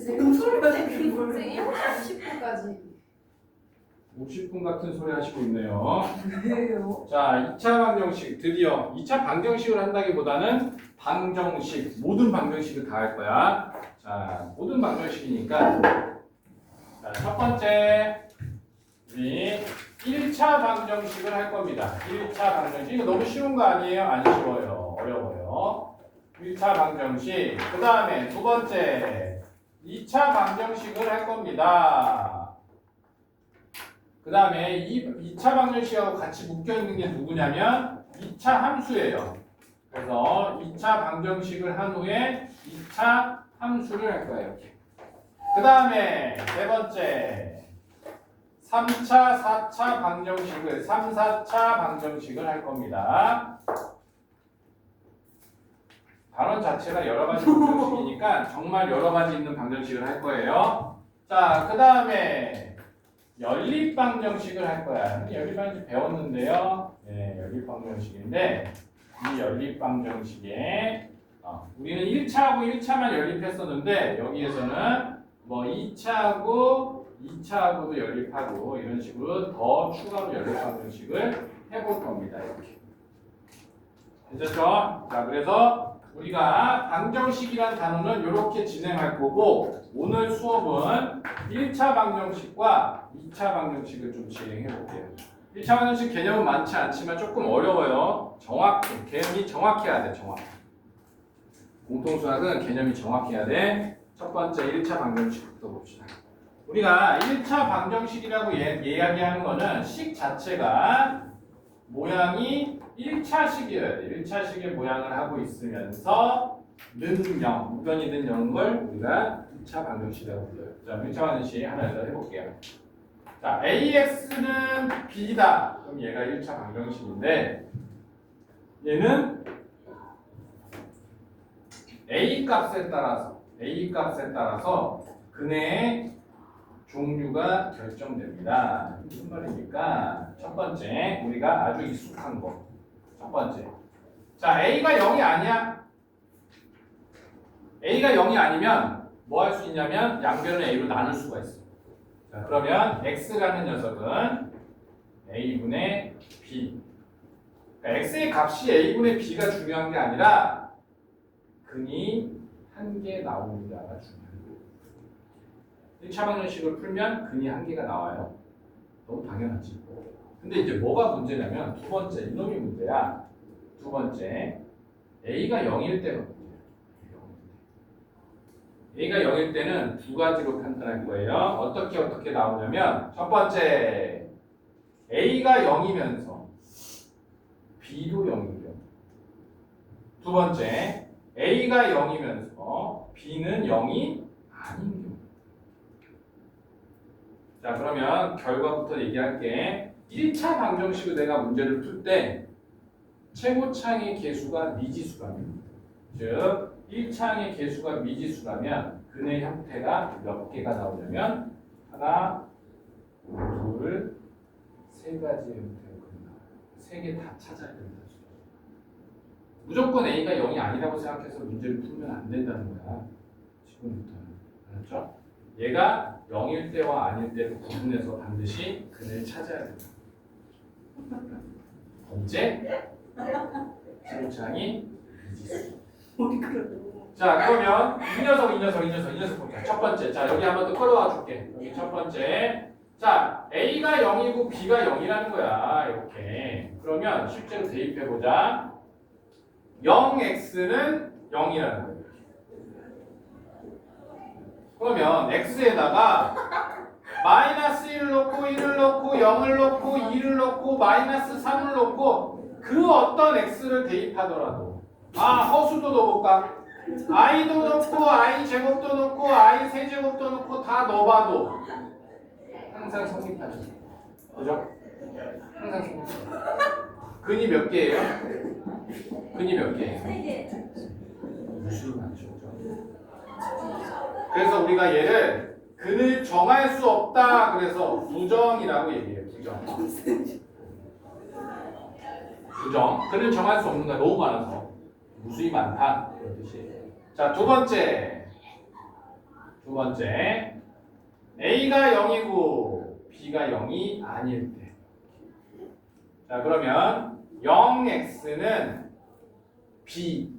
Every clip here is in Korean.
지금 소리가 지금 선생님 10분까지 50분 같은 소리 하시고 있네요. 왜요? 자, 2차 방정식 드디어 2차 방정식을 한다기보다는 방정식 모든 방정식을 다 할 거야. 자, 모든 방정식이니까 자, 첫 번째 우리 1차 방정식을 할 겁니다. 1차 방정식 이거 너무 쉬운 거 아니에요? 안 쉬워요. 어려워요. 1차 방정식 그 다음에 두 번째 2차 방정식을 할 겁니다. 그 다음에 2차 방정식하고 같이 묶여있는 게 누구냐면 2차 함수예요. 그래서 2차 방정식을 한 후에 2차 함수를 할 거예요. 이렇게. 그 다음에 세 번째 3차, 4차 방정식을 3, 4차 방정식을 할 겁니다. 단원 자체가 여러 가지 방정식이니까 정말 여러 가지 있는 방정식을 할 거예요. 자, 그 다음에 연립방정식을 할 거야. 연립방정식 배웠는데요. 네, 연립방정식인데 이 연립방정식에 우리는 1차하고 1차만 연립했었는데 여기에서는 뭐 2차하고 2차하고도 연립하고 이런 식으로 더 추가로 연립방정식을 해볼 겁니다. 이렇게. 됐죠? 자, 그래서 우리가 방정식이란 단어는 이렇게 진행할 거고 오늘 수업은 1차 방정식과 2차 방정식을 좀 진행해 볼게요. 1차 방정식 개념은 많지 않지만 조금 어려워요. 개념이 정확해야 돼. 정확. 공통수학은 개념이 정확해야 돼. 첫 번째 1차 방정식부터 봅시다. 우리가 1차 방정식이라고 이야기하는 거는 식 자체가 모양이 1차식이어야 돼. 1차식의 모양을 하고 있으면서 는 0, 무변이 는 0을 우리가 2차 방정식이라고 불러요. 자, 1차 방정식 하나 더 해볼게요. 자, AX는 B다. 그럼 얘가 1차 방정식인데 얘는 A 값에 따라서 근해의 종류가 결정됩니다. 무슨 말입니까? 첫 번째, 우리가 아주 익숙한 거. 첫 번째. 자, A가 0이 아니야. A가 0이 아니면 뭐 할 수 있냐면 양변을 A로 나눌 수가 있어. 자, 그러면 X라는 녀석은 A분의 B. 그러니까 X의 값이 A분의 B가 중요한 게 아니라 근이 한 개 나오느냐가 중요해요. 1차 방정식을 풀면 근이 한 개가 나와요. 너무 당연하지. 근데 이제 뭐가 문제냐면 두 번째, 이놈이 문제야. 두 번째, A가 0일 때가 문제야. A가 0일 때는 두 가지로 판단할 거예요. 어떻게 나오냐면 첫 번째, A가 0이면서 B도 0이고요. 두 번째, A가 0이면서 B는 0이 아닌 경우. 자, 그러면 결과부터 얘기할게. 1차 방정식으로 내가 문제를 풀 때 최고차항의 개수가 미지수라면, 즉 1차항의 개수가 미지수라면 근의 형태가 몇 개가 나오냐면 하나, 둘, 세 가지 형태로 나와요. 세 개 다 찾아야 된다. 무조건 A가 0이 아니라고 생각해서 문제를 풀면 안 된다는 거야. 지금부터는. 알았죠? 얘가 0일 때와 아닐 때를 구분해서 반드시 근을 찾아야 된다. 언제? 최고차항이 미지수. 자, 그러면 이 녀석 볼게요. 첫 번째. 자, 여기 한번 더 끌어와 줄게. 여기 첫 번째. 자, A가 0이고 B가 0이라는 거야. 이렇게. 그러면 실제로 대입해보자. 0x는 0이라는 거예요. 그러면 x에다가 마이너스 1 넣고 1을 넣고 0을 넣고 2를 넣고 마이너스 3을 넣고 그 어떤 x를 대입하더라도 허수도 넣어볼까? i도 넣고 i 제곱도 넣고 i 세제곱도 넣고 다 넣어봐도 항상 성립하죠. 그죠? 항상 성립하죠. 근이 몇 개예요? 근이 몇 개예요? 3개. 무수를 맞죠. 그래서 우리가 얘를 근을 정할 수 없다. 그래서 부정이라고 얘기해요. 부정. 근을 정할 수 없는 거 너무 많아서 무수히 많다. 그런 뜻이에요. 자, 두 번째 두 번째, A가 0이고 B가 0이 아닐 때. 자, 그러면 0x는 B.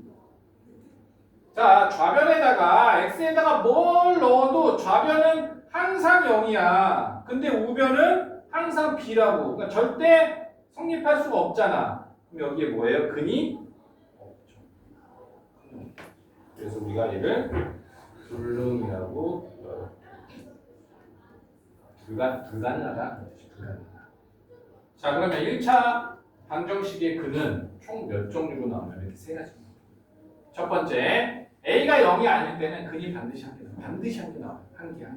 자, 좌변에다가 x에다가 뭘 넣어도 좌변은 항상 0이야. 근데 우변은 항상 B라고. 그러니까 절대 성립할 수가 없잖아. 그럼 여기에 뭐예요? 근이 없죠. 그래서 우리가 얘를 불능이라고 불러요. 불가능하다. 자, 그러면 1차 방정식의 근은 총 몇 종류로 나오냐면 이렇게 세 가지. 첫 번째, A가 0이 아닐 때는 근이 반드시 한 개 나와요. 반드시 한 개 나와요. 한 개.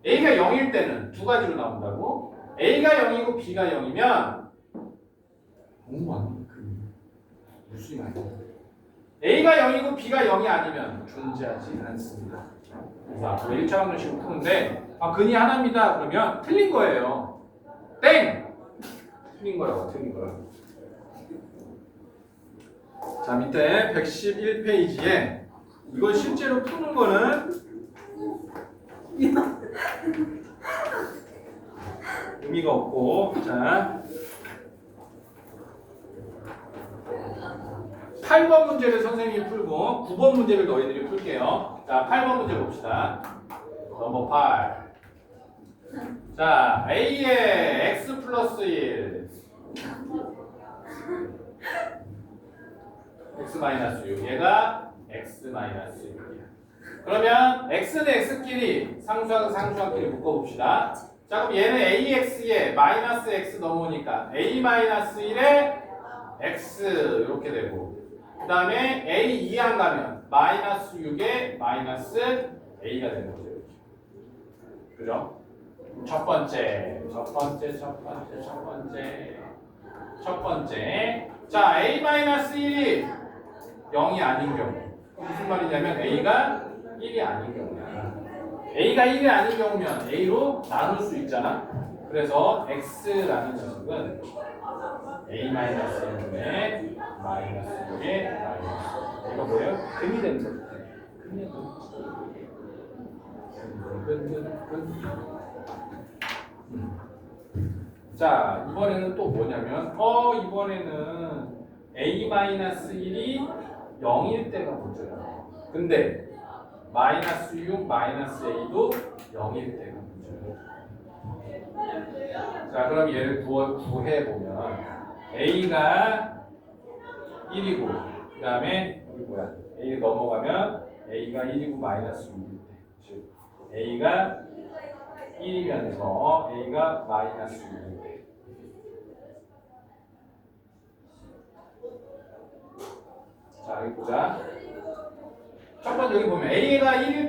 A가 0일 때는 두 가지로 나온다고. A가 0이고 B가 0이면 너무 많아. 근이. 무슨 말이야? A가 0이고 B가 0이 아니면 존재하지 않습니다. 그래서 앞으로 1차 방정식을 푸는데 근이 하나입니다. 그러면 틀린 거예요. 땡! 틀린 거라고. 자, 밑에 111페이지에 이걸 실제로 푸는 거는 의미가 없고, 자 8번 문제를 선생님이 풀고 9번 문제를 너희들이 풀게요. 자, 8번 문제 봅시다. 넘버 8. 자, A의 x 플러스 1 x 마이너스 6, 얘가 x 마이너스 6이야. 그러면 x는 x끼리 상수하고 상수한끼리 묶어봅시다. 자, 그럼 얘는 ax에 마이너스 x 넘어오니까 a 마이너스 1에 x 이렇게 되고, 그 다음에 a 2안 가면 마이너스 6에 마이너스 a가 되는 거죠. 이렇게. 그죠? 첫 번째. 자, a-1이 0이 아닌 경우. 무슨 말이냐면 a가 1이 아닌 경우야. a가 1이 아닌 경우면 a로 나눌 수 있잖아. 그래서 x라는 녀석은 a-1분의 마이너스 6의 마이너스. 이거 뭐예요? 근이 되는 거죠. 근이 자, 이번에는 또 뭐냐면 이번에는 a-1이 0일 때가 문제야. 근데 마이너스 6, 마이너스 a도 0일 때가 문제야. 자, 그럼 얘를 구해보면 a가 1이고, 그 다음에 여기 뭐야? a 넘어가면 a가 1이고 마이너스 6일 때, 즉 a가 1이면서 a가 마이너스 6일 때. 자, 여기 보자. 첫 번째 여기 보면 a가 1일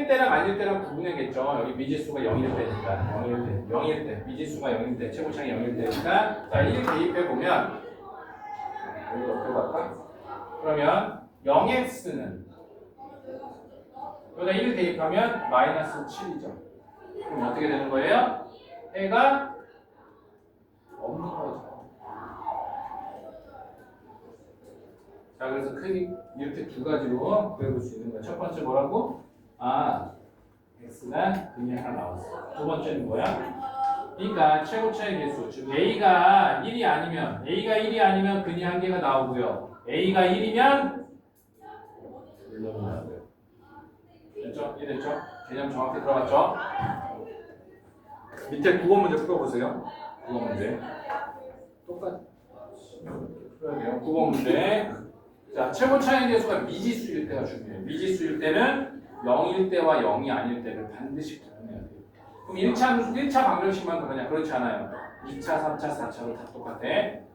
때랑 아닐 때랑 구분해야겠죠. 여기 미지수가 0일 때니까 0일 때 미지수가 0일 때 최고창이 0일 때니까, 자, 1 대입해 보면 여기 어떻게 갈까? 그러면 0x는 여기다 1 대입하면 마이너스 7이죠. 그럼 어떻게 되는 거예요? 해가 없는 거죠. 자, 그래서 크게 이렇게 두 가지로 구해볼 수 있는 거야. 첫 번째 뭐라고? x가 근이 하나 나왔어. 두 번째는 뭐야? 그러니까 최고차의 개수, 즉 a가 1이 아니면 근이 한 개가 나오고요. a가 1이면 물론이 나오고요. 됐죠? 이해됐죠? 개념 정확히 들어갔죠? 밑에 9번 문제 풀어보세요. 9번 문제 똑같이 풀어야 돼요. 9번 문제. 자, 최고차의 개수가 미지수일 때가 중요해요. 미지수일 때는 0일 때와 0이 아닐 때를 반드시 구분해야 돼요. 그럼 1차 방정식만 그러냐? 그렇지 않아요. 2차, 3차, 4차로 다 똑같아.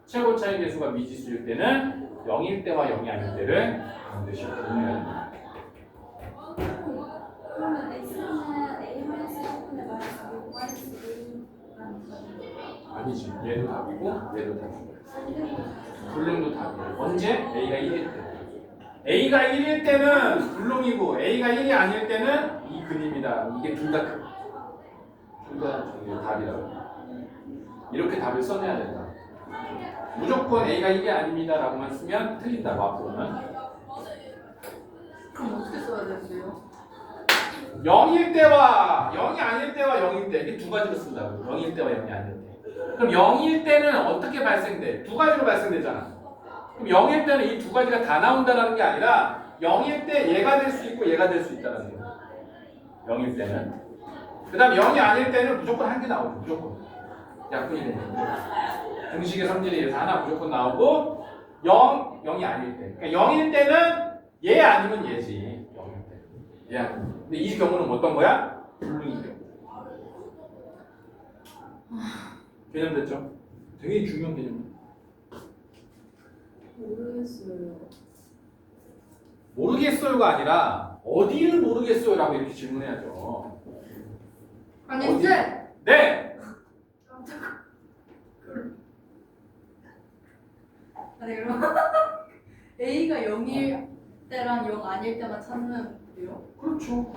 최고차의 개수가 미지수일 때는 0일 때와 0이 아닐 때를 반드시 구분해야 됩니다. 그러면 x는 a-1분의 마이너스 6 아니지. 얘도 답이고 얘도 답이고. 불능도 답이에요. 언제? a가 1일 때. a가 1일 때는 불능이고 a가 1이 아닐 때는 이 근입니다. 이게 둘 다 답이라고. 이렇게 답을 써내야 된다. 무조건 a가 1이 아닙니다 라고만 쓰면 틀린다고. 앞으로는 그럼 어떻게 써야 되는데요? 0일 때와 0이 아닐 때와 0일 때 이게 두 가지로 쓴다고. 0일 때와 0이 아닐 때. 그럼 0일 때는 어떻게 발생돼? 두 가지로 발생되잖아. 그럼 0일 때는 이 두 가지가 다 나온다는 게 아니라 0일 때 얘가 될 수 있고 얘가 될 수 있다는 거예요. 0일 때는. 그 다음 0이 아닐 때는 무조건 한 개 나오죠. 무조건. 약분이 되는 거예요. 등식의 성질에 의해서 하나 무조건 나오고 0이 아닐 때. 그러니까 0일 때는 얘 아니면 얘지. 0일 때. 얘 아니면. 근데 이 경우는 어떤 거야? 불능이 경우. 개념 됐죠? 되게 중요한 개념이에요. 모르겠어요. 모르겠어요가 아니라 어디를 모르겠어요라고 이렇게 질문해야죠. 아니 어디? 쌤. 네. 아니 그럼 A가 0일 때랑 0 아닐 때만 찾으면 돼요? 그렇죠.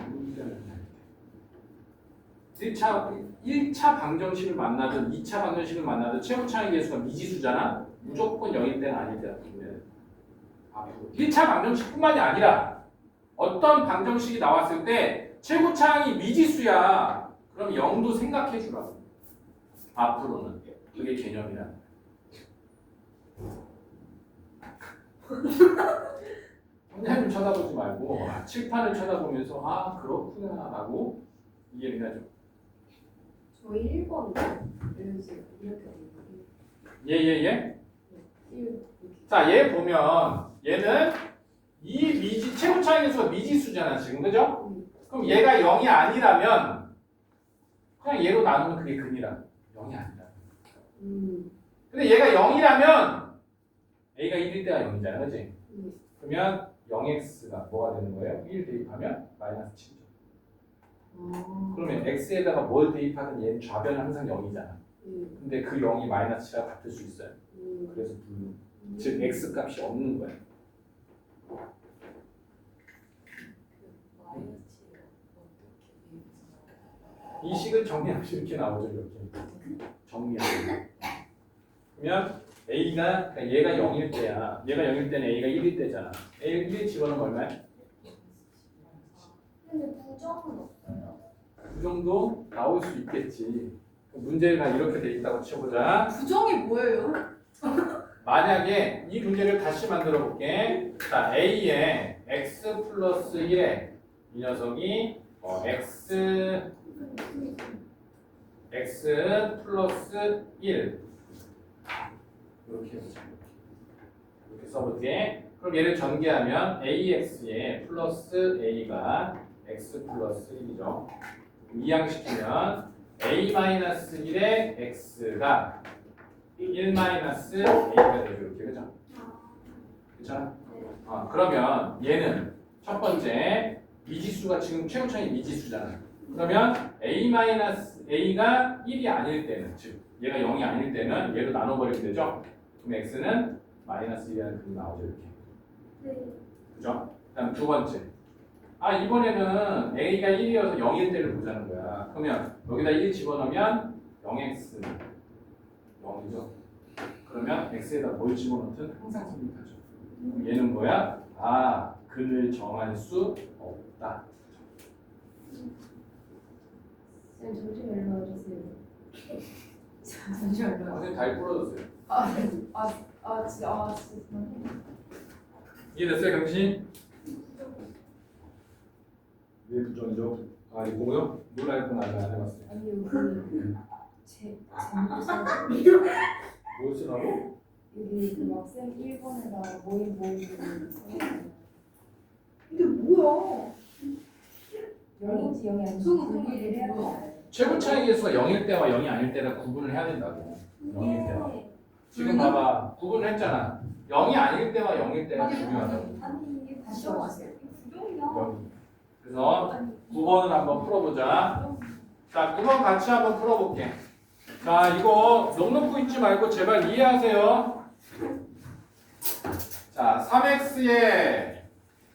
1차 방정식을 만나든 2차 방정식을 만나든 최고차의 계수가 미지수잖아. 무조건 0일 때는 아닐 때다. 1차 방정식뿐만이 아니라 어떤 방정식이 나왔을 때 최고차항이 미지수야. 그럼 0도 생각해 주라고. 앞으로는. 그게 개념이라. 혼자 좀 쳐다보지 말고 칠판을 쳐다보면서 아 그렇구나 라고 이해를 해야죠. 저희 1번 이렇게 예. 자, 얘 보면 얘는 이 최고차의 계수가 미지수잖아 지금 그죠? 그럼 얘가 0이 아니라면 그냥 얘로 나누면 그게 근이라 0이 아니라. 근데 얘가 0이라면 A가 1일 때가 0이잖아 그지? 그러면 0x가 뭐가 되는 거예요? 1 대입하면 마이너스 7죠. 그러면 x에다가 뭘 대입하든 얘는 좌변은 항상 0이잖아. 근데 그 0이 마이너스 7과 같을 수 있어요. 그래서 불능. 즉 x 값이 없는 거예요. 이 식을 정리하면 이렇게 나오죠. 이렇게 정리하면. 그러면 A가 그러니까 얘가 0일 때야. 얘가 0일 때는 A가 1일 때잖아. A 1에 집어넣으면 얼마야? 근데 부정은 없어요. 그 정도 나올 수 있겠지. 문제가 이렇게 돼 있다고 쳐보자. 부정이 뭐예요? 만약에 이 문제를 다시 만들어 볼게. 자, A에 x 플러스 1에 이 녀석이 x 플러스 1 이렇게 해보자. 이렇게 써볼게. 그럼 얘를 전개하면 AX에 플러스 A가 x 플러스 1이죠. 이항시키면 A-1의 x가 1-A가 되죠. 이렇게 그죠? 그렇잖아? 그러면 얘는 첫 번째 미지수가 지금 최고차이 미지수잖아. 그러면 A가 1이 아닐 때는 즉 얘가 0이 아닐 때는 얘로 나눠버리면 되죠. 그럼 x는 마이너스 1이라는 글이 나오죠. 이렇게. 네. 그죠? 그다음 두 번째. 이번에는 A가 1이어서 0일 때를 보자는 거야. 그러면 여기다 1 집어넣으면 0x 0이죠. 그러면 x에다 뭘 집어넣든 항상 성립하죠. 그럼 얘는 뭐야? 근을 정할 수 없다. 쌤 정신 일로 와주세요. 잠시만요. 선생님 다리 부러졌어요. 진짜. 이해됐어요, 경신? 왜 부정이죠? 이거요? 뭘 알고 안 해봤어요. 아니 여기 뭘 쓰라고? 여기 그 막쌤 1번에다 모임 써있어요. 이게 뭐야? 0인지 0이 아닌지 수능 분리를 해야 돼요. 최고 차이 계수가 0일 때와 0이 아닐 때라 구분을 해야 된다고. 0일 때와. 지금 봐봐. 구분을 했잖아. 0이 아닐 때와 0일 때가 중요하다고. 아니 이게 다시 왔어요. 부정이야. 0이. 그래서 9번을 한번 풀어보자. 자, 9번 같이 한번 풀어볼게. 자, 이거 넉넉고 있지 말고 제발 이해하세요. 자, 3x에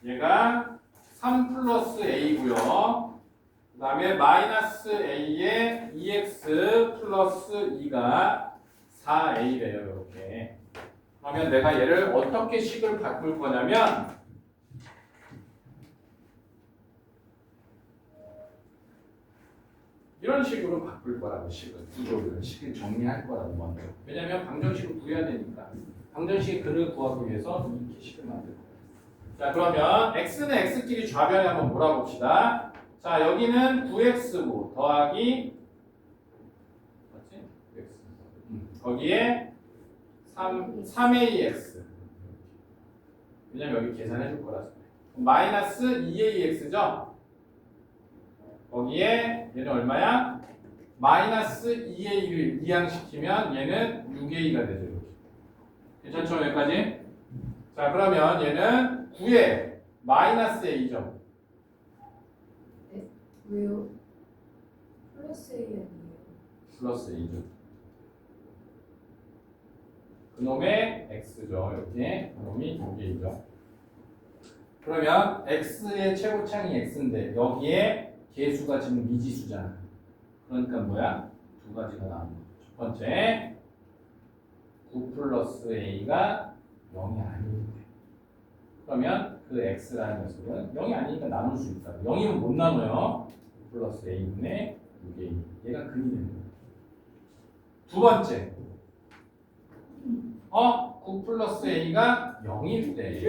얘가 3 플러스 a고요. 그 다음에 마이너스 a에 2x 플러스 2가 4a래요. 이렇게. 그러면 내가 얘를 어떻게 식을 바꿀 거냐면 이런 식으로 바꿀 거라고 식을 구조를 식을 정리할 거라고 먼저. 왜냐면 방정식을 구해야 되니까. 방정식의 근을 구하기 위해서 이렇게 식을 만들 거예요. 자 그러면 x는 x끼리 좌변에 한번 몰아봅시다. 자 여기는 9x고 더하기 맞지? x. 거기에 3ax. 왜냐면 여기 계산해 줄 거라서. 마이너스 2ax죠? 거기에 얘는 얼마야? 마이너스 2a를 이항시키면 얘는 6a가 되죠. 이렇게. 괜찮죠? 여기까지? 자 그러면 얘는 9에 마이너스 a죠. 왜요? 플러스 A 아니에요? 플러스 a죠. 그놈의 x죠. 이렇게 그놈이 6a죠. 그러면 x의 최고창이 x인데 여기에 개수가 지금 미지수잖아. 그러니까 뭐야? 두 가지가 나오는 거죠. 첫 번째 9 플러스 a가 0이 아닌데 그러면 그 x라는 녀석은 0이 아니니까 나눌 수 있다. 0이면 못 나눠요. 9 플러스 a분의 6a. 얘가 근이 되는 거예요. 두 번째 9 플러스 a가 0일 때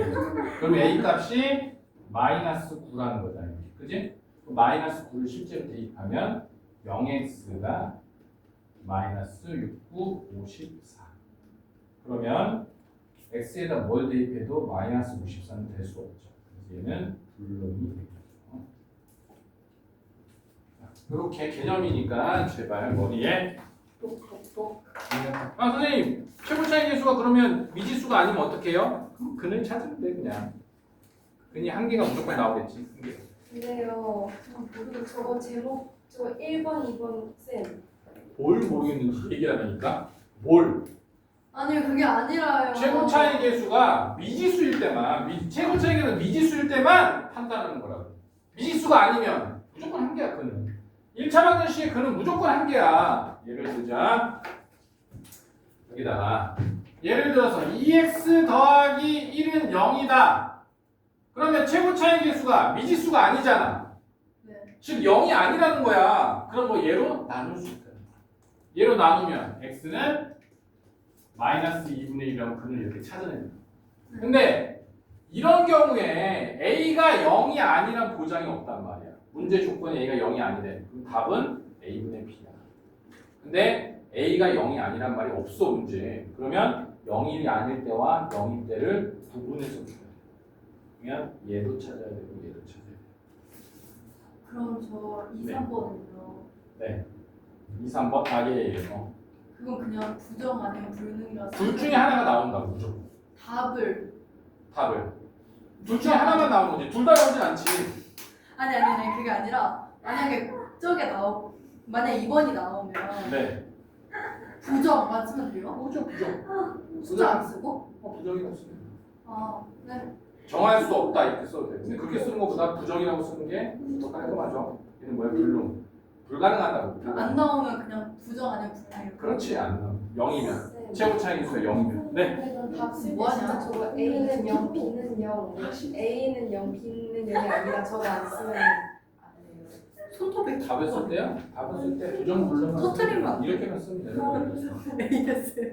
그럼 a 값이 마이너스 9라는 거잖아요. 그지? 마이너스 9를 실제로 대입하면 0x가 마이너스 69, 54. 그러면 x에다 뭘 대입해도 마이너스 54는 될 수 없죠. 그래서 얘는 불능이 되겠죠. 이렇게 개념이니까 제발 머리에 똑똑똑. 아 선생님 최고차이 계수가 그러면 미지수가 아니면 어떻게 해요? 그럼 근을 찾으면 돼 그냥. 근이 한 개가 무조건 나오겠지. 한 개. 근데요, 저거 제목, 저거 1번, 2번 쌤. 뭘 모르겠는지 얘기하니까 뭘 아니 그게 아니라요. 최고차이 계수가 미지수일 때만 최고차이 계수가 미지수일 때만 판단하는 거라고. 미지수가 아니면 무조건 한 개야 근은. 1차 방정식의 근은 무조건 한 개야. 예를 들자 여기다가 예를 들어서 2x 더하기 1은 0이다. 그러면 최고차이 계수가 미지수가 아니잖아. 네. 즉 0이 아니라는 거야. 그럼 뭐 얘로 나눌 수 있다. 얘로 나누면 x는 마이너스 2분의 1이라고 근을 이렇게 찾아냅니다. 근데 이런 경우에 a가 0이 아니란 보장이 없단 말이야. 문제 조건이 a가 0이 아니래. 그럼 답은 a분의 b야. 근데 a가 0이 아니란 말이 없어 문제. 그러면 0이 아닐 때와 0일 때를 구분해서 줘야 돼. 그러면 얘도 찾아야 되고 얘도 찾아야 돼. 그럼 저 2, 네. 3번은요. 네. 2, 3번 다예요. 그건 그냥 부정 아니면 불능이라서. 둘 중에 하나가 나온다고 무조건. 답을. 답을. 둘 중에 하나만 나오는 거지. 둘 다 나오진 않지. 아니 그게 아니라 만약에 만약 2번이 나오면 네. 부정 맞으면 돼요? 뭐죠 부정. 숫자 안 쓰고? 부정이 없습니다. 아 네. 정할 수 없다 이렇게 써도 돼. 근데 그렇게 쓰는 것보다 부정이라고 쓰는 게 더 깔끔하죠. 얘는 뭐야 불능. 불가능하다고. 안 나오면 그냥 부정 아니면 불능이에요. 그렇지 않나. 0이면 쌤. 최고 차이 수가 0이면. 네. 근데 답쓸때 뭐하냐? 진짜 저거 A는 0, B는 0, A는 0, B는 0이 아니라 저거 안 쓰면 안 돼요. 손톱에 답을 쓸 때요? 답을 쓸 때 부정 불능만 터트리면 이렇게만 쓰면 돼요. AS.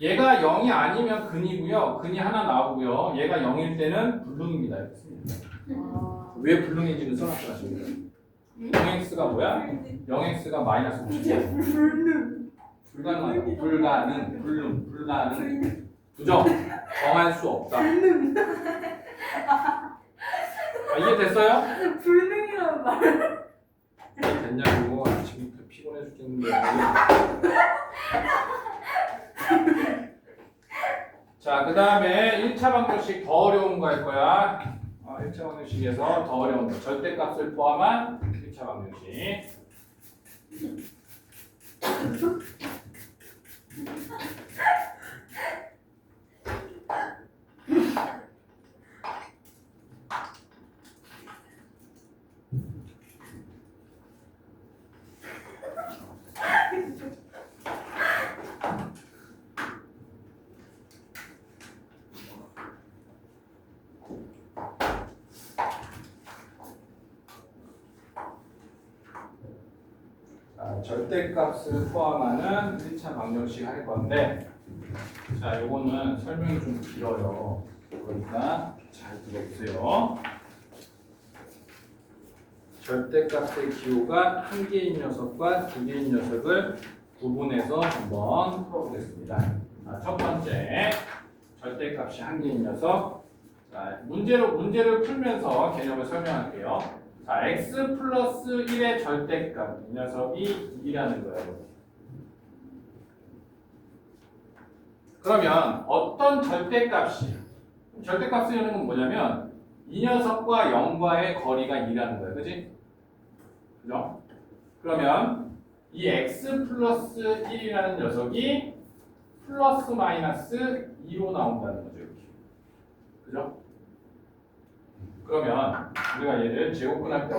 얘가 0이 아니면 근이고요. 근이 하나 나오고요. 얘가 0일 때는 불능입니다. 이렇게 씁니다. 아, 왜 불능인지는 써놨잖아 지금. 0x가 뭐야? 0x가 마이너스 50이야. 불능. 불가능하다. 불가능. 불능. 불가능. 부정. 정할 수 없다. 이해됐어요? 불능이라는 말. 됐냐고. 아침부터 피곤해 죽겠는데. 자, 그 다음에 1차 방정식 더 어려운 거 할 거야. 1차 방정식에서 더 어려운 거. 절대값을 포함한 1차 방정식. 자, 절대값을 포함하는 1차 방정식 할 건데, 자, 요거는 설명이 좀 길어요. 그러니까 잘 들어보세요. 절대값의 기호가 한 개인 녀석과 두 개인 녀석을 구분해서 한번 풀어보겠습니다. 자, 첫 번째, 절대값이 한 개인 녀석. 자, 문제를 풀면서 개념을 설명할게요. 자, x 플러스 1의 절대값, 이 녀석이 2라는 거예요. 그러면 어떤 절대값이, 절대값이라는 건 뭐냐면 이 녀석과 0과의 거리가 2라는 거예요. 그지? 그죠? 그러면 이 x 플러스 1이라는 녀석이 플러스 마이너스 2로 나온다는 거죠. 이렇게. 그죠? 그러면 우리가 얘를 제곱분할 때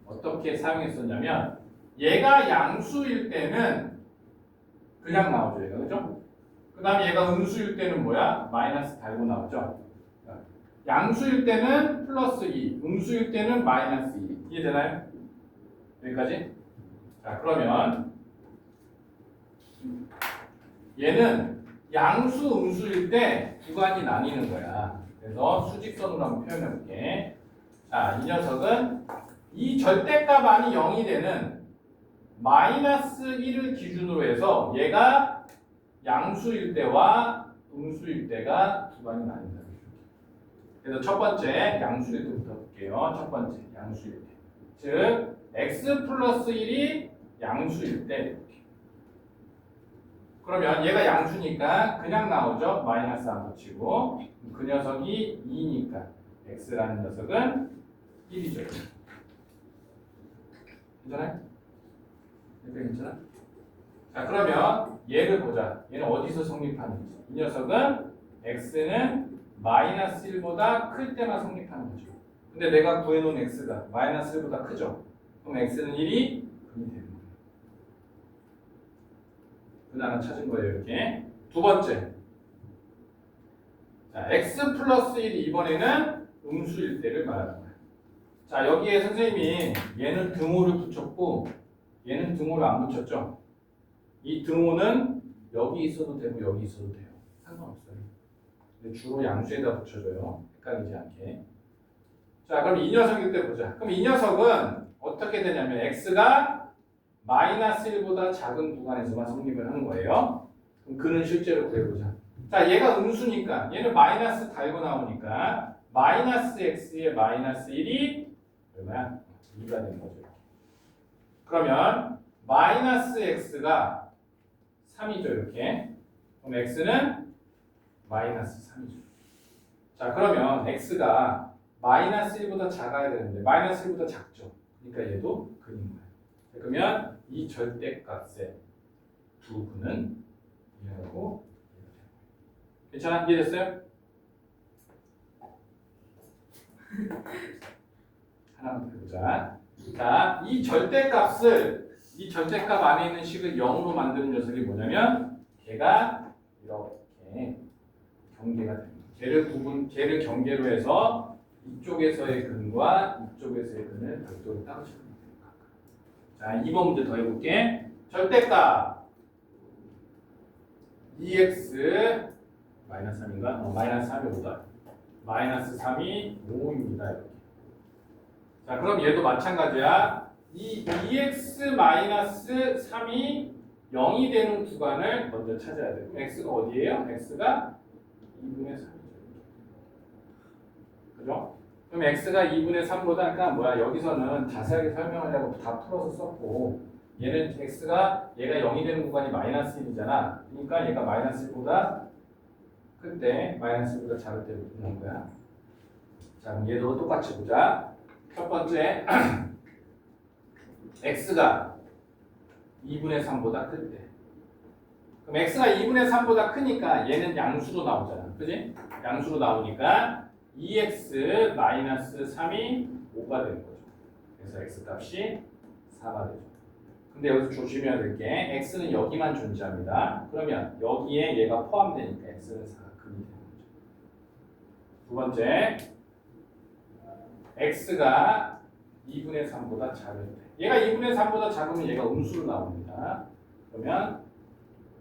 어떻게 사용했었냐면 얘가 양수일 때는 그냥 나오죠. 얘가. 그죠? 그 다음에 얘가 음수일 때는 뭐야? 마이너스 달고 나오죠. 양수일 때는 플러스 2, 음수일 때는 마이너스 2. 이해되나요? 여기까지? 자, 그러면 얘는 양수, 음수일 때 구간이 나뉘는 거야. 그래서 수직선으로 한번 표현해 볼게. 자, 이 녀석은 이 절대값 안이 0이 되는 마이너스 1을 기준으로 해서 얘가 양수일 때와 음수일 때가 구간이 나뉜다. 그래서 첫 번째 양수일 때부터 볼게요. 첫 번째 양수일 때. 즉 x 플러스 1이 양수일 때. 그러면 얘가 양수니까 그냥 나오죠. 마이너스 안 붙이고. 그 녀석이 2니까 x라는 녀석은 1이죠. 괜찮아요? 이렇게 괜찮아? 자, 그러면 얘를 보자. 얘는 어디서 성립하는지. 이 녀석은 x는 마이너스 1보다 클 때만 성립하는 거죠. 근데 내가 구해놓은 x가 마이너스 1보다 크죠. 그럼 x는 1이 근이 되는 거예요. 그 하나 찾은 거예요. 이렇게. 두 번째. 자, x 플러스 1이 이번에는 음수일 때를 말하는 거예요. 자, 여기에 선생님이 얘는 등호를 붙였고 얘는 등호를 안 붙였죠. 이 등호는 여기 있어도 되고 여기 있어도 돼요. 상관없어요. 근데 주로 양수에다 붙여줘요. 헷갈리지 않게. 자, 그럼 이 녀석일 때 보자. 그럼 이 녀석은 어떻게 되냐면 x가 마이너스 1보다 작은 구간에서만 성립을 하는 거예요. 그럼 그는 실제로 구해보자. 자, 얘가 음수니까 얘는 마이너스 달고 나오니까 마이너스 x의 마이너스 1이 얼마야? 2가 되는 거죠. 그러면 마이너스 x가 3이죠. 이렇게. 그럼 x는 마이너스 3이죠. 자, 그러면 x가 마이너스 1보다 작아야 되는데 마이너스 1보다 작죠. 그러니까 얘도 근인 거예요. 그러면 이 절대값의 두 근은 이하고 괜찮아? 이해됐어요? 하나만 더 해보자. 자, 이 절대값 안에 있는 식을 0으로 만드는 녀석이 뭐냐면 걔가 이렇게 경계가 됩니다. 걔를 경계로 해서 이쪽에서의 근과 이쪽에서의 근을 별도로 따로 적으면 됩니다. 자, 2번 문제 더 해볼게. 절대값 2x 마이너스 3인가? 마이너스 3이 5다. 마이너스 3이 5입니다. 이렇게. 자, 그럼 얘도 마찬가지야. 이 2x 마이너스 3이 0이 되는 구간을 먼저 찾아야 돼요. x가 어디예요? x가 2분의 3이죠. 그죠? 그럼 x가 2분의 3보다 그러니까 뭐야? 여기서는 자세하게 설명하려고 다 풀어서 썼고 얘는 얘가 0이 되는 구간이 마이너스 1이잖아. 그러니까 얘가 마이너스 1보다 클 때 마이너스 1보다 작을 때 구분한 거야. 자, 그럼 얘도 똑같이 보자. 첫 번째 x가 2분의 3보다 클 때. 그럼 x가 2분의 3보다 크니까 얘는 양수로 나오잖아. 그지? 양수로 나오니까 2x 마이너스 3이 5가 되는 거죠. 그래서 x 값이 4가 되죠. 근데 여기서 조심해야 될 게 x는 여기만 존재합니다. 그러면 여기에 얘가 포함되니까 x는 4가 근이 되는 거죠. 두 번째 x가 2분의 3보다 작을 때. 얘가 2분의 3보다 작으면 얘가 음수로 나옵니다. 그러면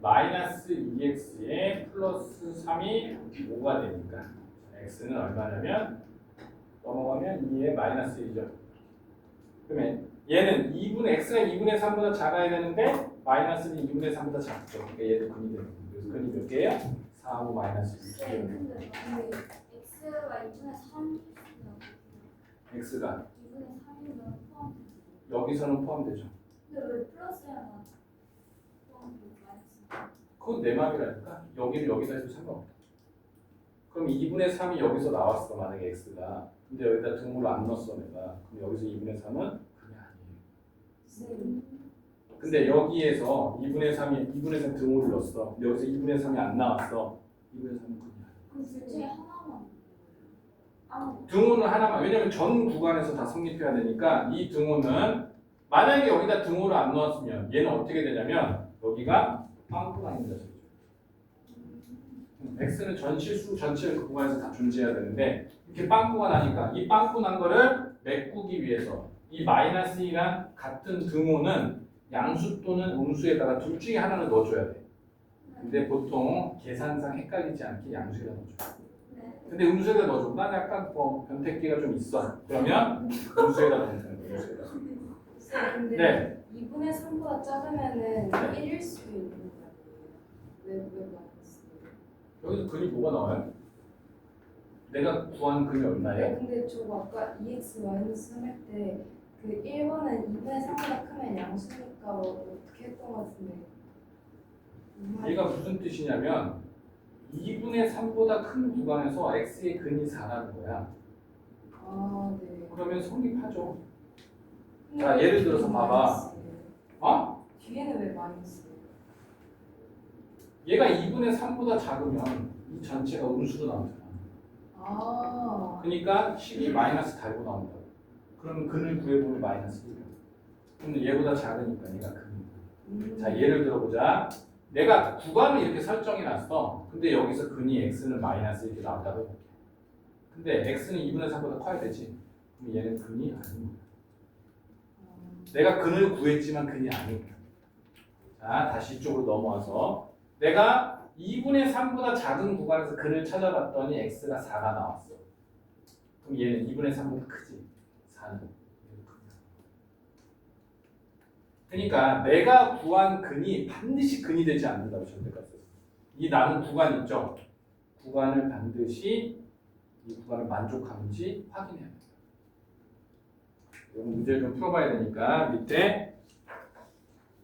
마이너스 2x에 플러스 3이 5가 되니까 x는 얼마냐면 넘어가면 2에 마이너스 1이죠. 그러면 얘는 x가 2분의 3보다 작아야 되는데 마이너스는 2분의 3보다 작죠. 그러니까 얘도 근이 되는 거예요. 그래서 근이 몇 개예요? 4, 5 마이너스 2. 근데 x가 2분의 3 x가 2분의 3이면 포함. 여기서는 포함되죠. 근데 왜 플러스야만 포함되고 마이너스? 그건 내 맘이라니까. 여기를 여기다 해도 상관없다. 그럼 2분의 3이 여기서 나왔어 만약에 x가. 근데 여기다 등호를 안 넣었어 내가. 그럼 여기서 2분의 3은 그게 아니에요. 근데 여기에서 2분의 3 등호를 넣었어. 근데 여기서 2분의 3이 안 나왔어. 2분의 3은 그게 아니에요. 그럼 둘 중에 하나만. 아무. 등호는 하나만. 왜냐면 전 구간에서 다 성립해야 되니까 이 등호는 만약에 여기다 등호를 안 넣었으면 얘는 어떻게 되냐면 여기가 빵꾸나는 녀석이죠. x는 전실수 전체 그 구간에서 다 존재해야 되는데 이렇게 빵꾸가 나니까 이 빵꾸 난 거를 메꾸기 위해서 이 마이너스 2랑 같은 등호는 양수 또는 음수에다가 둘 중에 하나를 넣어줘야 돼. 근데 보통 계산상 헷갈리지 않게 양수에다 넣어줘. 네. 근데 음수에다 넣어줘. 난 약간 뭐 변태기가 좀 있어. 그러면 음수에다 넣는 거야. 음수에다. 근데 네. 2분의 3보다 작으면은 네. 1일 수 있는 거야. 왜 마이너스? 여기서 근이 뭐가 나와요? 내가 구한 근이 얼마예요? 근데 저 아까 2x 마이너스 3 할 때 그 1번은 2분의 3보다 크면 양수니까 어떻게 했던 것 같은데. 얘가 무슨 뜻이냐면 2분의 3보다 큰 구간에서 x의 근이 4라는 거야. 아, 네. 그러면 성립하죠. 근데 자, 왜 예를 들어서 봐봐. 마이너스예요? 어? 뒤에는 왜 마이너스예요? 얘가 2분의 3보다 작으면 이 전체가 음수로 나오잖아. 아, 그러니까 12 마이너스 달고 나온다. 그럼 근을 구해보면 마이너스 1이야. 근데 얘보다 작으니까 얘가 근이야. 자, 예를 들어보자. 내가 구간을 이렇게 설정해놨어. 근데 여기서 근이 x는 마이너스 이렇게 나온다고 해볼게. 근데 x는 2분의 3보다 커야 되지. 그럼 얘는 근이 아닌 거야. 내가 근을 구했지만 근이 아닌 거야. 자, 다시 이쪽으로 넘어와서 내가 2분의 3보다 작은 구간에서 근을 찾아봤더니 x가 4가 나왔어. 그럼 얘는 2분의 3보다 크지. 4는. 그러니까 내가 구한 근이 반드시 근이 되지 않는다고 절대값에서. 이 나눈 구간 있죠? 구간을 반드시 이 구간을 만족하는지 확인해야 돼요. 이 문제를 좀 풀어봐야 되니까 밑에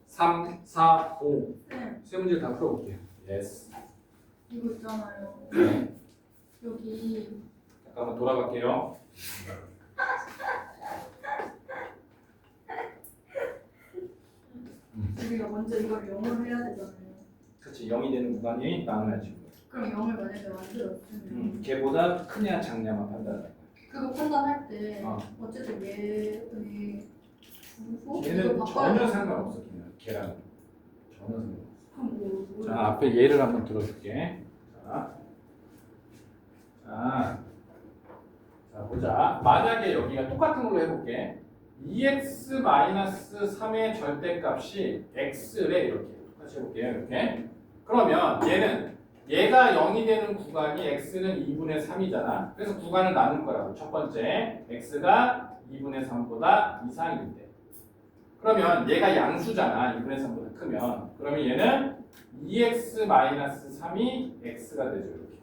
3, 4, 5 세 문제를 다 풀어볼게요. 예스. 이거 있잖아요. 네. 여기 잠깐만 돌아갈게요. 우리가 먼저 이걸 0으로 해야 되잖아요. 그렇지. 0이 되는 구간이 나눠야지. 그럼 0을 만약에 만들었으면 걔보다 크냐 작냐만 판단할 거야. 그거 판단할 때 어. 어쨌든 얘의 주소 걔는 이거 바꿔야 전혀 돼. 상관없어. 걔랑 전혀 상관없어. 그럼 뭐 자, 앞에 예를 한번 들어줄게. 자, 보자. 만약에 여기가 똑같은 걸로 해볼게. 2x-3의 절대값이 x래 이렇게 똑같이 해볼게요. 이렇게. 그러면 얘가 0이 되는 구간이 x는 2분의 3이잖아. 그래서 구간을 나눌 거라고. 첫 번째, x가 2분의 3보다 이상일 때. 그러면 얘가 양수잖아. 2분의 3보다 크면. 그러면 얘는 2x-3이 x가 되죠. 이렇게.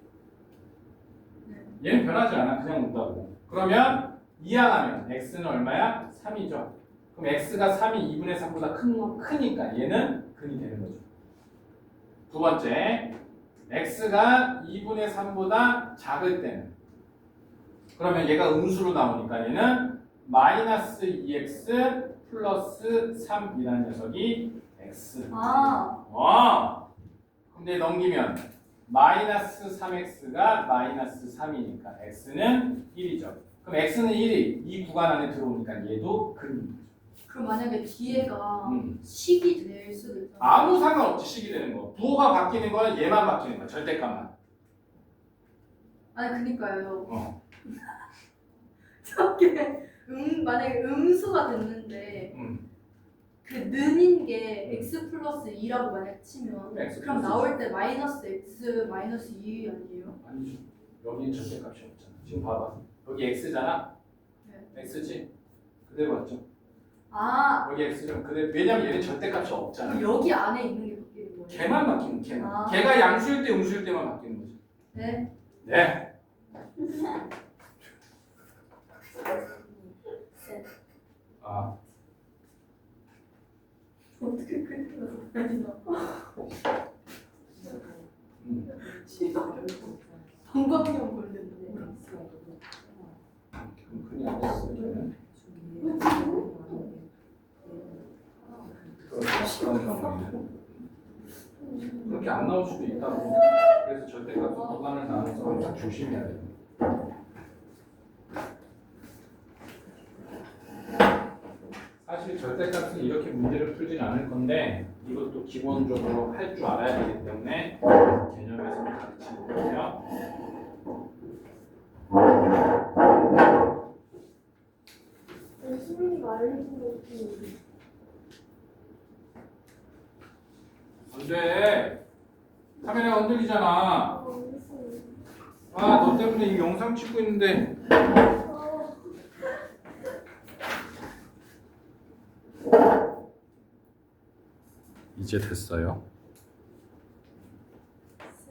얘는 변하지 않아. 그냥 온다고. 그러면 이항하면 x는 얼마야? 3이죠. 그럼 x가 3이 2분의 3보다 크니까 얘는 근이 되는 거죠. 두 번째, x가 2분의 3보다 작을 때는 그러면 얘가 음수로 나오니까 얘는 마이너스 2x 플러스 3이라는 녀석이 x. 근데 넘기면 마이너스 3x가 마이너스 3이니까 x는 1이죠. 그럼 x는 1이 이 구간 안에 들어오니까 얘도 근입니다. 그럼 만약에 뒤에가 음. 식이 될 수도 있잖아. 아무 상관없지 식이 되는 거. 부호가 바뀌는 거는 얘만 바뀌는 거야. 절대값만. 아니 그니까요. 어. 저게 만약에 음수가 됐는데 그 는인 게 x 플러스 2라고 만약 치면 x 그럼 플러스 나올 때 마이너스 x 마이너스 2 아니에요? 아니죠. 여기는 절대값이 없잖아. 지금 봐봐. 여기 x잖아. 네. x지. 그대로 맞죠? 아 여기 x는 그대로. 왜냐면 얘는 절대값이 없잖아. 그럼 여기 안에 있는 게 바뀌는 거예요? 걔만 바뀌는 걔만. 아. 걔가 양수일 때 음수일 때만 바뀌는 거지. 네. 네. 아 어떻게 그랬어? 아니나. 방광염 걸렸네. 큰일 안 됐어. 걔는. 그렇게 안 나올 수도 있다고. 그래서 절대값 보관을 나눠서 항상 조심해야 돼. 사실 절대값은 이렇게 문제를 풀진 않을 건데 이것도 기본적으로 할 줄 알아야 되기 때문에 개념에서 가르치는 거예요. 수민이가 알려준 거 안 돼. 카메라가 흔들리잖아. 아, 너 때문에 이 영상 찍고 있는데. 이제 됐어요.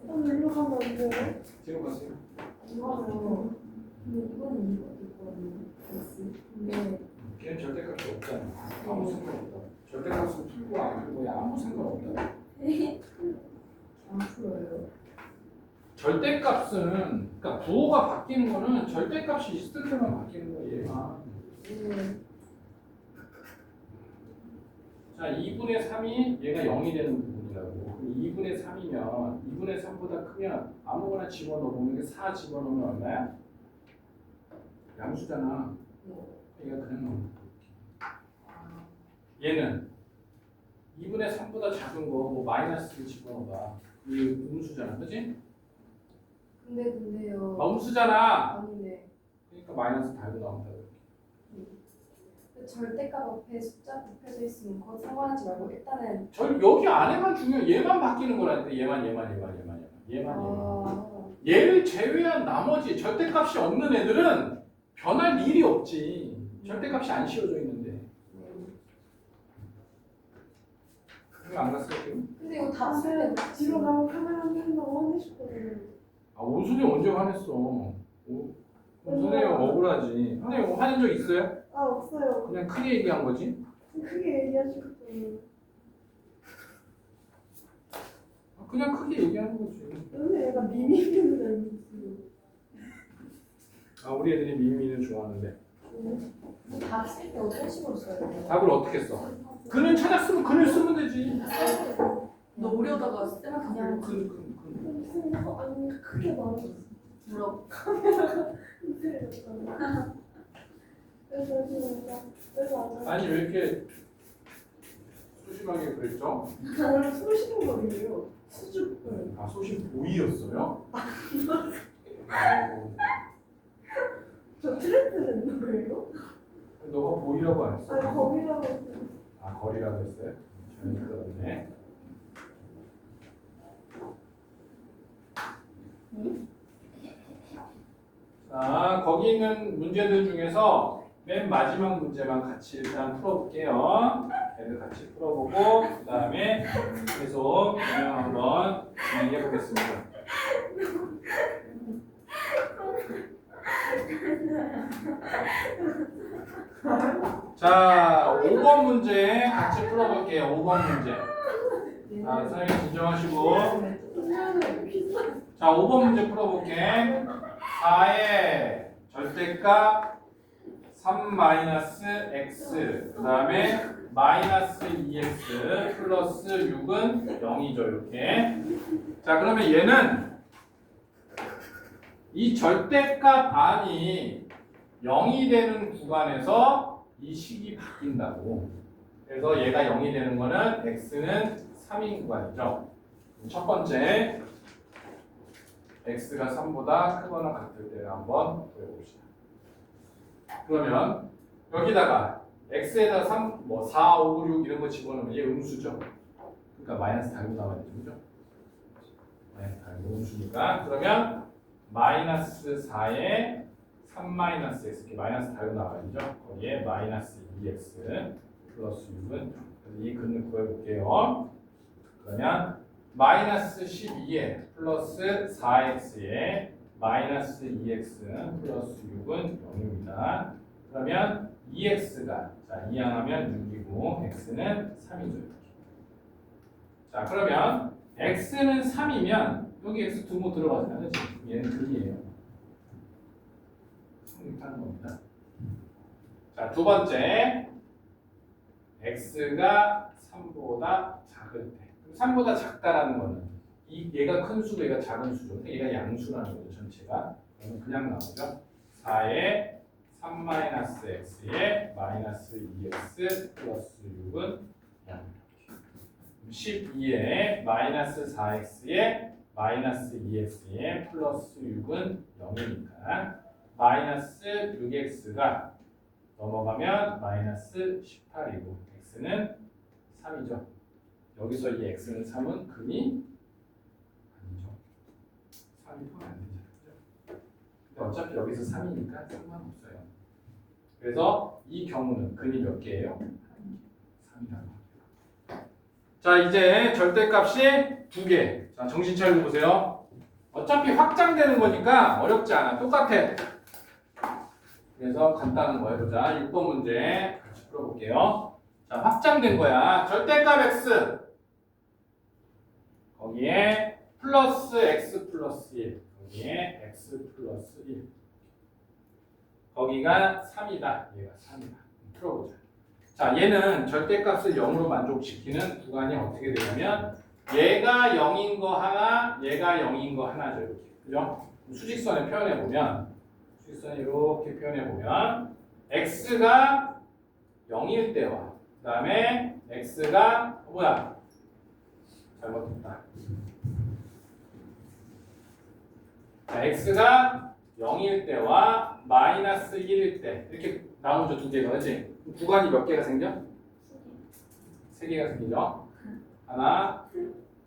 일로 가면 안 돼요? 뒤로 가세요. 이거는 이거는 근데 걔는 절대값이 없잖아. 아무 상관없다. 절대값은 풀고 안 풀고에 아무 상관없다. 안 풀어요. 절대값은 그러니까 부호가 바뀌는 거는 절대값이 있을 때만 바뀌는 거예요. 얘가. 자, 2분의 3이 얘가 0이 되는 부분이라고. 그럼 2분의 3이면 2분의 3보다 크면 아무거나 집어넣으면 이게 4 집어넣으면 얼마야? 양수잖아. 얘가 그냥 넣는 거야. 얘는 2분의 3보다 작은 거 뭐 마이너스를 집어넣어봐. 이 음수잖아, 그지? 근데요. 음수잖아. 아니네. 그러니까 마이너스 달고 나온다. 절대값 앞에 숫자 곱해져 있으면 그거 상관하지 말고 일단은 여기 안에만 중요해. 얘만 바뀌는 거라니까. 얘만. 얘를 제외한 나머지 절대값이 없는 애들은 변할 일이 없지. 절대값이 안 씌워져 있는데. 그거 안 갔어요 지금? 근데 이거 다 쓰면 뒤로 가면 카메라 흔들린다고 화내셨거든요. 아 오순이 언제 화냈어? 선생님 억울하지. 선생님 화낸 적 있어요? 아 없어요. 그냥 크게 얘기한 거지. 크게 얘기하시거든요. 그냥 크게 얘기하는 거지. 근데 얘가 미미미는 아니지. 아 우리 애들이 미미미를 좋아하는데. 답 쓸 때 어떤 식으로 써요? 답을 어떻게 써? 그는 찾았으면 그를 쓰면 되지. 넣으려다가 쌤한테 그냥 근. 무슨 아니 크게 말했어. 뭐라고? 흔들렸잖아. 그래서 아니 왜 이렇게 소심하게 그랬죠? 원래 쏘시는 거예요. 수줍을. 아 소심 보이였어요? 저 트렌드는 거예요? 너가 보이라고 안 했어? 아니 거기라고 했어요. 아 거리라고 했어요? 잘못 들었네. 자 거기 있는 문제들 중에서 맨 마지막 문제만 같이 일단 풀어볼게요. 얘를 같이 풀어보고 그 다음에 계속 그냥 한번 진행해 보겠습니다. 자 5번 문제 같이 풀어볼게요. 5번 문제. 자 선생님 진정하시고 자 5번 문제 풀어볼게. 4의 절대값 3-x 그 다음에 마이너스 2x 플러스 6은 0이죠 이렇게. 자 그러면 얘는 이 절대값 안이 0이 되는 구간에서 이 식이 바뀐다고. 그래서 얘가 0이 되는 거는 x는 3인 구간이죠. 첫 번째 x가 3보다 크거나 같을 때를 한번 보여봅시다. 그러면 여기다가 x에다 3, 뭐 4, 5, 6 이런 거 집어넣으면 얘 음수죠. 그러니까 마이너스 달고 나와야 되죠. 그죠? 마이너스 달고 음수니까. 그러면 마이너스 4에 3 마이너스 x 이렇게 마이너스 달고 나와야죠. 거기에 마이너스 2x 플러스 6은 그래서 이 근을 구해볼게요. 그러면 마이너스 12에 플러스 4x에 마이너스 2x 플러스 6은 0입니다. 그러면 2x가 자 이항하면 6이고 x는 3이죠. 자 그러면 x는 3이면 여기 x 두모 들어가잖아요. 그치? 얘는 근이에요. 성립하는 겁니다. 자 두 번째 x가 3보다 작을 때 3보다 작다라는 거는 얘가 큰 수고 얘가 작은 수죠. 얘가 양수라는 거죠. 전체가. 그러면 그냥 나오죠. 4에 3-x에 마이너스 2x 플러스 6은 0. 12에 마이너스 4x에 마이너스 2x에 플러스 6은 0이니까 마이너스 6x가 넘어가면 마이너스 18이고 x는 3이죠. 여기서 이 x는 3은 근이 아니죠. 3이 더 안 되죠. 근데 어차피 여기서 3이니까 상관없어요. 그래서 이 경우는 근이 몇 개예요? 3이라고. 자 이제 절대값이 2개. 자 정신 차리고 보세요. 어차피 확장되는 거니까 어렵지 않아. 똑같아. 그래서 간단한 거 해보자. 6번 문제 같이 풀어볼게요. 자 확장된 거야. 절대값 x 거기에 플러스 x 플러스 1 거기에 x 플러스 1 거기가 3이다. 얘가 3이다. 풀어보자. 자 얘는 절대값을 0으로 만족시키는 구간이 어떻게 되냐면 얘가 0인 거 하나 얘가 0인 거 하나죠. 이렇게. 그죠? 수직선에 표현해보면 수직선에 이렇게 표현해보면 x가 0일 때와 그 다음에 x가 뭐야? 잘못했다. 자, x가 0일 때와 마이너스 1일 때 이렇게 나오죠. 두 개가. 그렇지? 구간이 몇 개가 생겨? 세 개가 생기죠. 하나,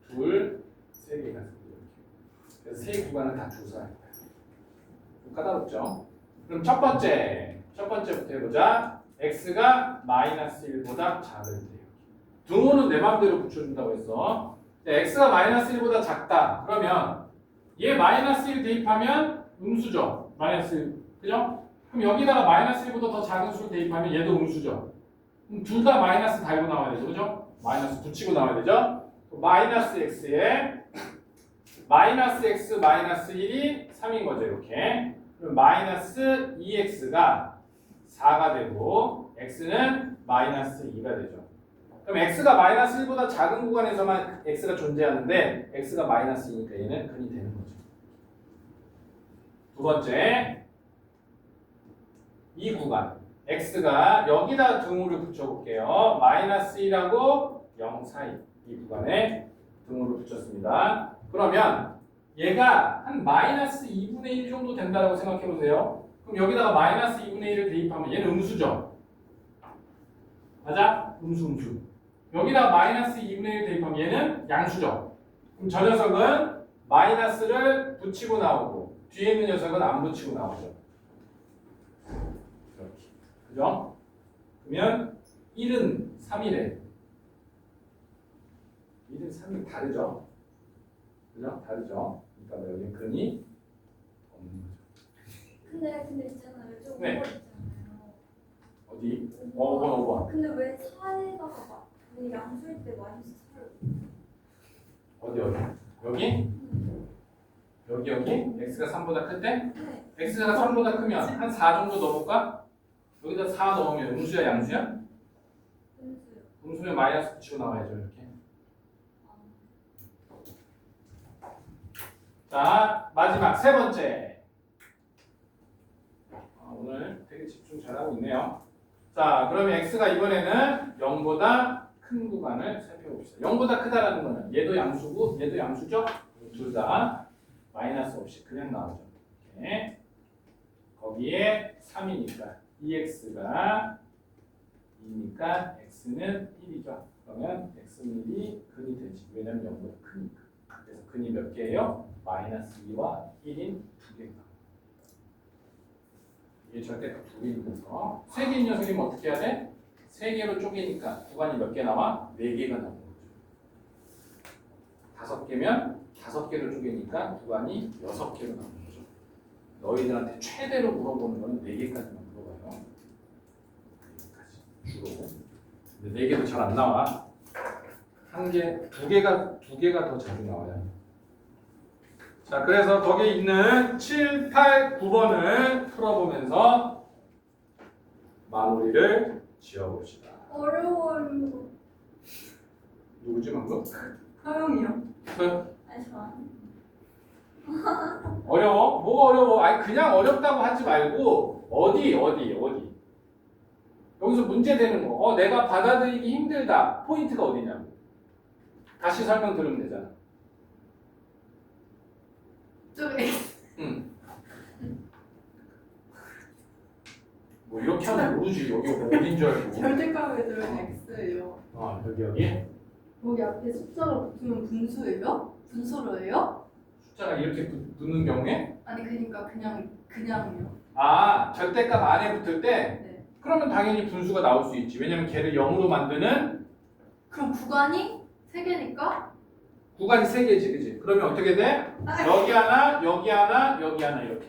둘, 세 개가 생기죠. 그래서 세 구간을 다 조사할 거야. 좀 까다롭죠? 그럼 첫 번째부터 해보자. x가 마이너스 1보다 작을 때. 등호는 내 맘대로 붙여준다고 했어. x가 마이너스 1보다 작다. 그러면 얘 마이너스 1 대입하면 음수죠. 마이너스 1. 그죠? 그럼 여기다가 마이너스 1보다 더 작은 수를 대입하면 얘도 음수죠. 그럼 둘 다 마이너스 달고 나와야 되죠. 그죠? 마이너스 붙이고 나와야 되죠. 마이너스 x에 마이너스 x 마이너스 1이 3인 거죠. 이렇게. 그럼 마이너스 2x가 4가 되고 x는 마이너스 2가 되죠. 그럼 x가 마이너스 1보다 작은 구간에서만 x가 존재하는데 x가 마이너스 2니까 얘는 근이 되는 거죠. 두 번째, 이 구간 x가 여기다 등호를 붙여볼게요. 마이너스 1하고 0 사이 이 구간에 등호를 붙였습니다. 그러면 얘가 한 마이너스 2분의 1 정도 된다고 생각해보세요. 그럼 여기다가 마이너스 2분의 1을 대입하면 얘는 음수죠. 맞아? 음수. 여기다가 마이너스 2분의 1 대입하면 얘는 양수죠. 그럼 저 녀석은 마이너스를 붙이고 나오고 뒤에 있는 녀석은 안 붙이고 나오죠. 이렇게. 그죠? 그러면 1은 3이래. 1은 3이 다르죠? 그죠? 다르죠? 그러니까 여기 근이 없는 거죠. 근데 있잖아요. 저 네. 5번 있잖아요. 어디? 5번. 근데 왜 4에다가 막 양수일 때 마이너스 4를 어디? 여기? x가 3보다 클 때? 네. x가 3보다 크면 한 4 정도 넣어볼까? 여기다 4 넣으면 음수야 양수야? 음수요. 음수면 마이너스 붙이고 나와야죠 이렇게. 자 마지막 세 번째. 오늘 되게 집중 잘하고 있네요. 자 그러면 x가 이번에는 0보다 큰 구간을 살펴봅시다. 0보다 크다라는 거는 얘도 양수고 얘도 양수죠? 둘 다 마이너스 없이 그냥 나오죠. 이렇게. 거기에 3이니까 2x가 2니까 x는 1이죠. 그러면 x는 1이 근이 되지. 왜냐면 0보다 크니까. 그래서 근이 몇 개예요? 마이너스 2와 1인 두 개가. 이게 절대값 두 개인 거죠. 세 개인 녀석이면 어떻게 해야 돼? 세 개로 쪼개니까 구간이 몇 개 나와? 네 개가 나오는 거죠. 다섯 개면 다섯 개로 쪼개니까 구간이 6개로 나오는 거죠. 너희들한테 최대로 물어보는 거는 4개까지만 물어봐요. 4개까지 주로. 근데 4개도 잘 안 나와. 두 개가 더 자주 나와요. 자, 그래서 거기에 있는 7, 8, 9번을 풀어보면서 마무리를 지어봅시다. 어려워요. 이거. 누구지 방금? 서영이요. 아니 저 아니. 어려워? 뭐가 어려워? 아니 그냥 어렵다고 하지 말고 어디 여기서 문제 되는 거. 내가 받아들이기 힘들다. 포인트가 어디냐? 다시 설명 들으면 되잖아. 좀 응. 뭐 이렇게 하면 모르지. 여기 뭐 어딘 줄 알고. 절대값에 들어있는 x예요. 여기 여기 앞에 숫자가 붙으면 분수예요? 분수로예요? 숫자가 이렇게 붙는 경우에 아니 그러니까 그냥이요. 절대값 안에 붙을 때 네. 그러면 당연히 분수가 나올 수 있지. 왜냐면 걔를 0으로 만드는 그럼 구간이 3개니까 구간이 3개지, 그지? 그러면 어떻게 돼? 여기 하나, 여기 하나, 여기 하나 이렇게.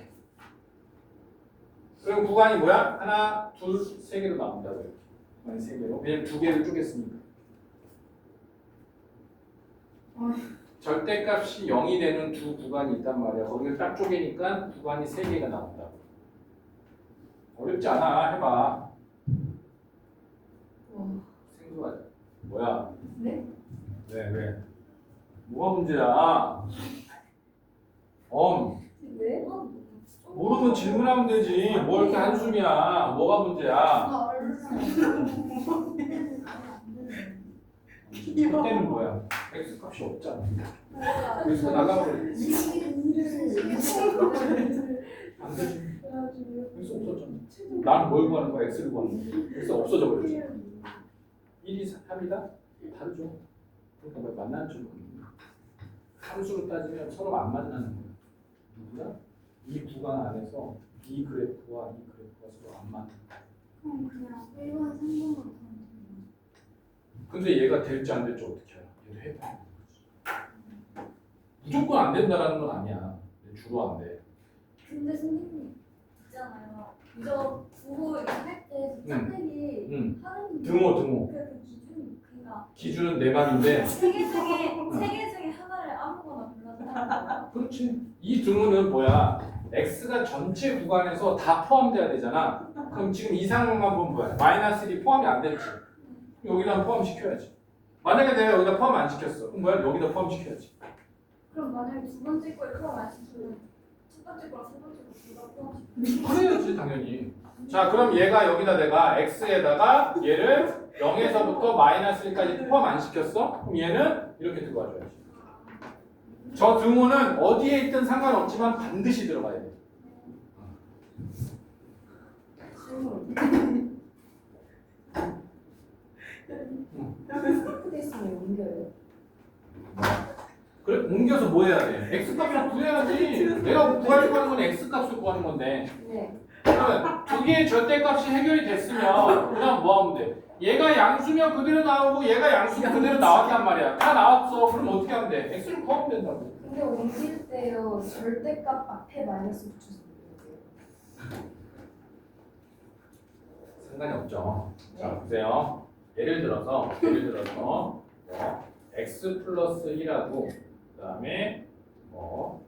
그럼 구간이 뭐야? 하나, 둘, 3개로 나온다고 이렇게. 구간이 3개로. 왜냐면 2개를 쪼갰으니까. 절대값이 0이 되는 두 구간이 있단 말이야. 거기를 딱 쪼개니까 구간이 3개가 나온다고. 어렵지 않아. 해봐. 와. 생소하지? 뭐야? 네? 왜? 뭐가 문제야? 네? 모르면 질문하면 되지. 뭐 이렇게 한숨이야. 뭐가 문제야? 그때는 뭐야? x 값이 없잖아. 그래서 나가버려. 안 되지. x 없어졌잖아. 나는 뭘 구하는 거야? x를 구하는 거야. x 없어져 버렸지. 1이 3이다? 다르죠. 그러니까 왜 만나는 줄 모르겠네. 함수로 따지면 서로 안 만나는 거야. 누구야? 이 구간 안에서 이 그래프와 이 그래프가 서로 안 맞는 거야. 그럼 그냥 1번 3번만 가면 근데 얘가 될지 안 될지 어떻게 알아? 얘도 해봐야 되는 거지. 무조건 안 된다라는 건 아니야. 주로 안 돼. 근데 선생님 있잖아요. 이거 국어 이렇게 할때 짝대기 하는 등호. 그 기준이 그러니까 기준은 내 말인데. 세 개 중에 하나를 아무거나 골라서 하는 거예요. 그렇지. 이 등호는 뭐야? x가 전체 구간에서 다 포함돼야 되잖아. 그럼 지금 이 상황만 보면 뭐야? 마이너스 1이 포함이 안 됐지. 여기다 포함시켜야지. 만약에 내가 여기다 포함 안 시켰어. 그럼 뭐야? 여기다 포함시켜야지. 그럼 만약에 두 번째 거에 포함 안 시키면 첫 번째 거랑 세 번째 거 둘 다 포함시키면 그래야지 당연히. 자, 그럼 얘가 여기다 내가 x에다가 얘를 0에서부터 마이너스 1까지 포함 안 시켰어? 그럼 얘는 이렇게 들어가줘야지. 저 등호는 어디에 있든 상관없지만 반드시 들어가야 돼. 스태프돼 있으면 옮겨요. 그래, 옮겨서 뭐 해야 돼? x값을 구해야지. 내가 구하려고 하는 건 x값을 구하는 건데. 네. 그러면 두 개의 절대값이 해결이 됐으면 그냥 뭐 하면 돼? 얘가 양수면 그대로 나오고 얘가 양수면 그대로 나왔단 말이야. 다 나왔어. 그럼 어떻게 하면 돼? x를 구하면 된다고. 근데 옮길 때요 절대값 앞에 마이너스 붙여서 옮겨야 돼요. 상관이 없죠. 자, 보세요. 예를 들어서 뭐 x 플러스 1하고 그 다음에 뭐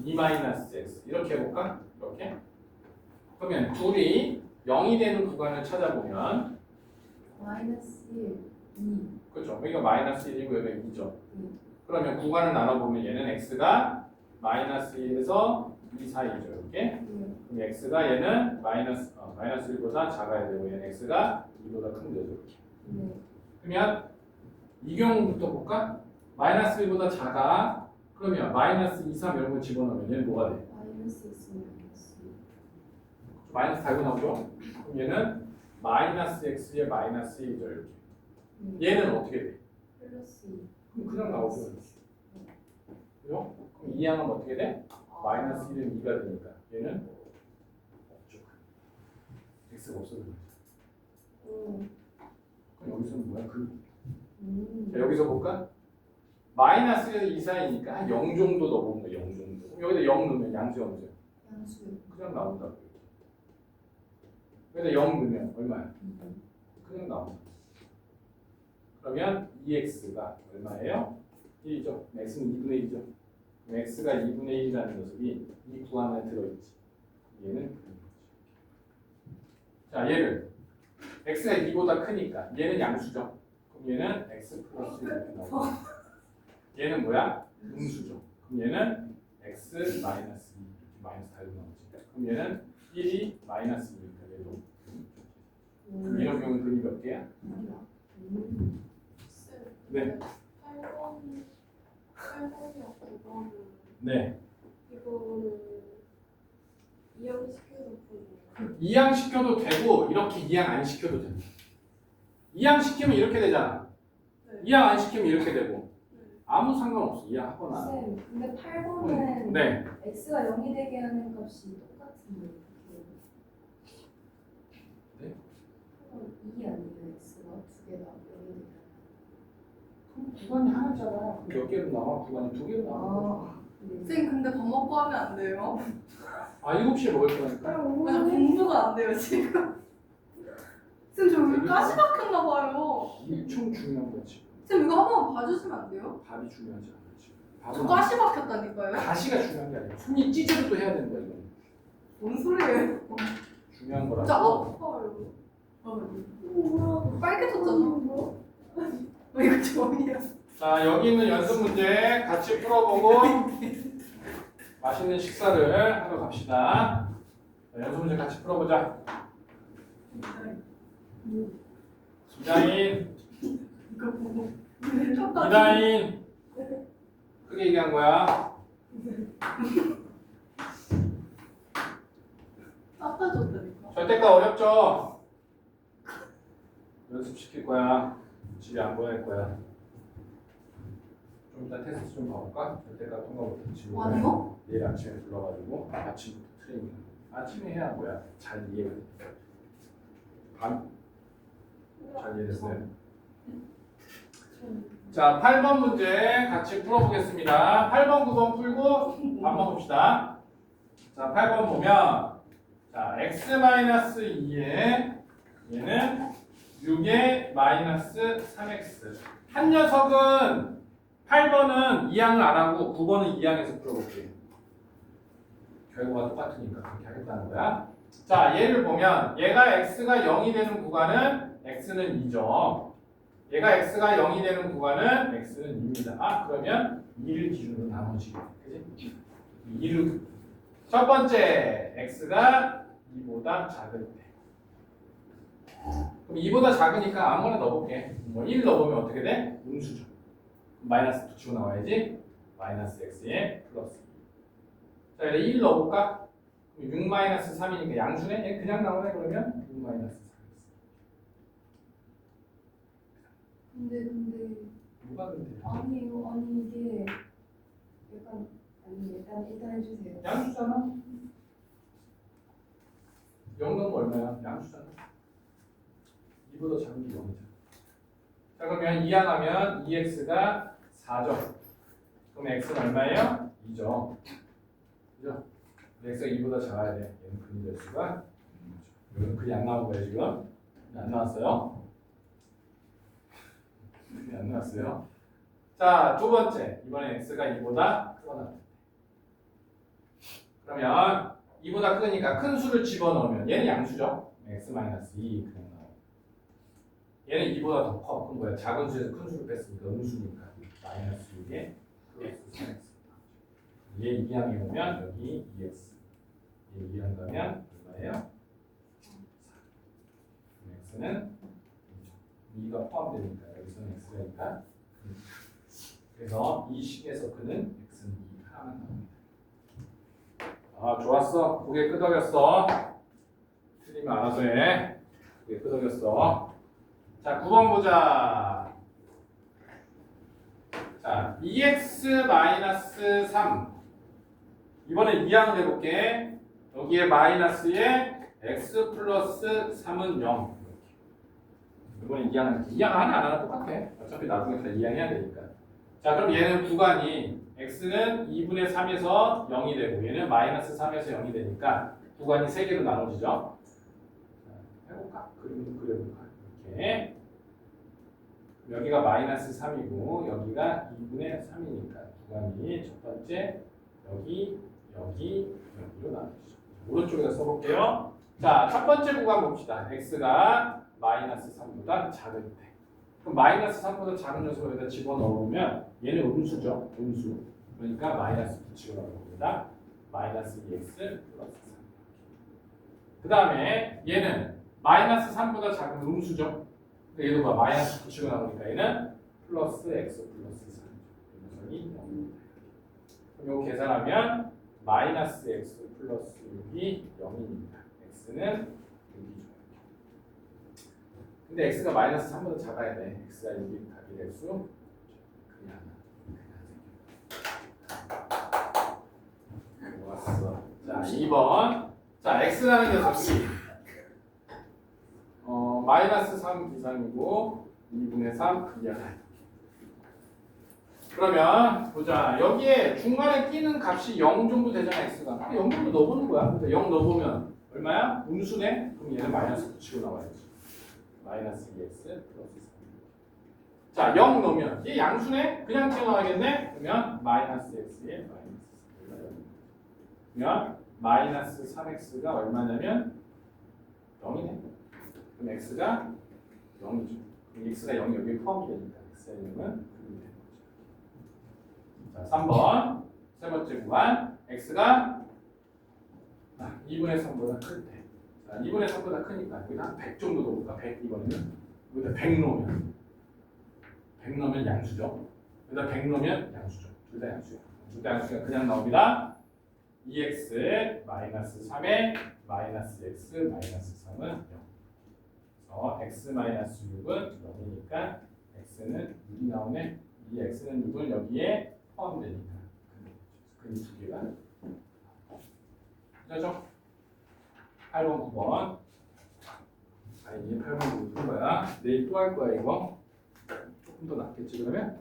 2 마이너스 x 이렇게 해볼까? 이렇게. 그러면 둘이 0이 되는 구간을 찾아보면 마이너스 1, 2. 그렇죠. 여기가 마이너스 1이고 여기가 2죠. 그러면 구간을 나눠보면 얘는 x가 마이너스 1에서 2 사이죠. 이렇게. 그럼 x가 얘는 마이너스 1보다 작아야 되고 얘는 x가 2보다 큰 거죠. 이렇게. 네. 그러면 이 경우부터 볼까? 마이너스 1보다 작아. 그러면 마이너스 2, 3 이런 거 집어넣으면 얘는 뭐가 돼? 마이너스 있으면 마이너스. 마이너스 달고 나오죠? 그럼 얘는 마이너스 x에 마이너스 1이죠 이렇게. 얘는 어떻게 돼? 플러스 2. 그럼 그냥 나오죠. 그죠? 그럼 이 양은 어떻게 돼? 마이너스 1은 2가 되니까 얘는 없죠. x가 없어져. 그럼 여기서는 뭐야? 자, 여기서 볼까? 마이너스에서 2 사이니까 한 0 정도 넣어보면 돼. 0 정도. 그럼 여기다 0 넣으면 양수 염수 양수. 그냥 나온다고. 여기다 0 넣으면 얼마야? 그냥 나온다. 그러면 2x가 얼마예요? 1이죠. x는 2분의 1이죠. x가 2분의 1이라는 녀석이 이 구간 안에 들어있지. 얘는 자, 얘를 x가 2보다 크니까 얘는 양수죠. 그럼 얘는 x 플러스 1 이렇게 나오고 얘는 뭐야? 음수죠. 그럼 얘는 x 마이너스 2 이렇게 마이너스 달고 나오지. 그럼 얘는 1이 마이너스 2니까 얘도 이런 경우는 근이 몇 개야? 네. 8번이랑 9번은 네. 이거는 이형시켜서 보는 이항시켜도 되고 이렇게 이항 안 시켜도 됩니다. 이항시키면 이렇게 되잖아. 네. 이항 안 시키면 이렇게 되고 아무 상관없어. 이항하거나. 쌤, 근데 8번은 네. x가 0이 되게 하는 값이 똑같은데 네? 8번 2 아니에요? x가 두 개다 0이 되게 그럼 구간이 하나잖아. 그럼 몇 개로 나와? 구간이 두 개로 나와. 아, 네. 쌤 근데 밥 먹고 하면 안 돼요? 아 7시에 먹을 거니까. 아, 저 공부가 안 돼요 지금. 쌤 저 여기 가시 박혔나 봐요. 엄청 중요한 거지. 쌤 이거 한 번 봐주시면 안 돼요? 밥이 중요하지 않지. 저 가시 박혔다니까요. 가시가 중요한 게 아니라 손이 찢어도 또 해야 되는 거야 이거. 뭔 소리예요? 중요한 진짜 거라고. 아파요. 빨개졌잖아. 이거 저기야. 자 여기 있는 연습 문제 같이 풀어보고 맛있는 식사를 하러 갑시다. 자, 연습 문제 같이 풀어보자. 이다인, 이거 보고. 이다인. 크게 얘기한 거야. 닦아줬다니까. 절대가 어렵죠? 연습시킬 거야. 집에 안 보낼 거야. 좀 이따 테스트 좀 봐볼까? 절대가 통과 못했지. 아니요? 내일 아침에 불러가지고 아침부터 트레이닝. 아침에 해야 뭐야? 잘 이해가 돼. 잘 이해됐어요? 자, 8번 문제 같이 풀어보겠습니다. 8번, 9번 풀고 밥 먹읍시다. 자, 8번 보면 자, x-2에 얘는 6에 마이너스 3x. 한 녀석은 8번은 2항을 안 하고 9번은 2항에서 풀어볼게요. 결과가 똑같으니까 그렇게 하겠다는 거야. 자, 얘를 보면 얘가 x가 0이 되는 구간은 x는 2죠. 얘가 x가 0이 되는 구간은 x는 2입니다. 아, 그러면 2를 기준으로 나눠지게. 그지? 2를 첫 번째 x가 2보다 작을 때. 그럼 2보다 작으니까 아무거나 넣어볼게. 뭐 1 넣어보면 어떻게 돼? 음수죠. 마이너스 붙이고 나와야지. 마이너스 x에 플러스 2. 자, 여기다 1 넣어볼까? 6 마이너스 3이니까 양수네? 얘 그냥 나오네 그러면 6 마이너스 3. 근데 뭐가 근데? 아니에요. 아니 이게 약간 아니 일단 해주세요. 양수잖아. 0 넣으면 얼마야? 양수잖아. 2보다 작은 게 0이잖아. 자, 그러면 2항하면 2x가 4죠. 그럼 x는 얼마예요? 2죠. 그죠? x가 2보다 작아야 돼. 얘는 근이 될 수가 있는 거죠. 여기는 근이 안 나온 거예요, 지금? 안 나왔어요? 근이 안 나왔어요? 자, 두 번째. 이번에 x가 2보다 크거나 그러면 2보다 크니까 큰 수를 집어넣으면 얘는 양수죠? x-2 그냥 나와요. 얘는 2보다 더 커. 그럼 뭐야? 작은 수에서 큰 수를 뺐으니까 음수니까 마이너스 6에 플러스 3x. 얘 2항에 보면 여기 2x. 얘 2항 가면 얼마예요? 4. x는 2가 포함되니까 여기서는 x니까 그래서 이 식에서 그는 x는 2 하나만 나옵니다. 아, 좋았어. 고개 끄덕였어. 선생님이 알아서 해. 이게 끄덕였어. 자, 9번 보자. 자, 2x-3. 이번엔 2항을 해볼게. 여기에 마이너스에 x 플러스 3은 0. 이번엔 2항. 2항 하나 안 하나 똑같아. 어차피 나중에 다 2항 해야 되니까. 자, 그럼 얘는 구간이 x는 2분의 3에서 0이 되고 얘는 마이너스 3에서 0이 되니까 구간이 3개로 나눠지죠. 자, 해볼까? 그림 그려볼까? 이렇게. 여기가 마이너스 3이고 여기가 2분의 3이니까 구간이 첫 번째 여기로 나눠지죠. 오른쪽에다 써볼게요. 자, 첫 번째 구간 봅시다. x가 마이너스 3보다 작을 때. 그럼 마이너스 3보다 작은 녀석을 여기다 집어넣으면 얘는 음수죠. 음수. 그러니까 마이너스 붙이고 나오는 겁니다. 마이너스 2x 플러스 3. 그 다음에 얘는 마이너스 3보다 작은 음수죠. 얘도 봐. 마이너스 붙이고 나오니까 얘는 플러스 x 플러스 3. 이 녀석이 0입니다. 그럼 이거 계산하면 마이너스 x 플러스 6이 0입니다. x는 6이죠. 근데 x가 마이너스 3보다 작아야 돼. x가 6이 답이 될 수. 좋았어. 자, 2번. 자, x라는 녀석이 마이너스 3 이상이고 2분의 3 이하다. 그러면 보자. 여기에 중간에 끼는 값이 0 정도 되잖아, x가. 0 정도 넣어보는 거야. 근데 0 넣어보면 얼마야? 음수네? 그럼 얘는 마이너스 붙이고 나와야지. 마이너스 2x 플러스 3. 자, 0 넣으면 얘 양수네? 그냥 튀어나와야겠네? 그러면 마이너스 x에 마이너스 3. 그러면 마이너스 3x가 얼마냐면 0이네. 그럼 x가 0이죠. 그럼 x가 0이 여기에 포함이 되니까 x의 0은 0이 되는 거죠. 자, 3번 세 번째 구간 x가 2분의 3보다 클 때. 자, 2분의 3보다 크니까 여기다 한 100 정도 넣을까? 100 이거는 여기다 100 넣으면 100 넣으면 양수죠. 여기다 100 넣으면 양수죠. 둘 다 양수야. 둘 다 양수가 그냥 나옵니다. 2x 마이너스 3에 마이너스 x 마이너스 3은 0. 그래서 x 마이너스 6은 0이니까 x는 6이 나오네. 이 x는 6은 여기에 포함되니까. 그럼 두 개가 그죠? 8번 9번. 이게 8번 9번 푸는 거야. 내일 또 할 거야 이거. 조금 더 낫겠지 그러면?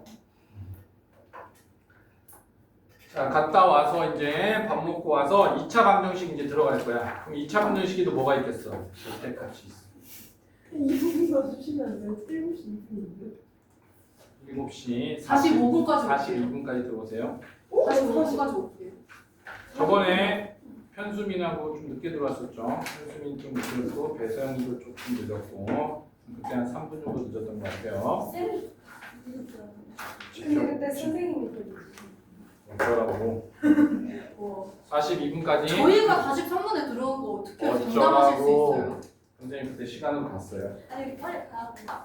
자, 갔다 와서 이제 밥 먹고 와서 2차 방정식 이제 들어갈 거야. 그럼 2차 방정식에도 뭐가 있겠어? 절대값이 있어. 2분만 주시면 안 돼요? 7시 2분인데. 7시 45분까지 42분까지 들어오세요. 45분까지 올게요. 저번에 현수민하고 좀 늦게 들어왔었죠. 현수민 좀 늦었고 배서영도 조금 늦었고 그때 한 3분 정도 늦었던 것 같아요. 근데 그때 선생님이 또 어쩌라고. 뭐 42분까지 저희가 43분에 들어온 거 어떻게 장담하실 수 어쩌라고. 있어요? 선생님 그때 시간으로 갔어요. 아니, 빨리 가야 된다.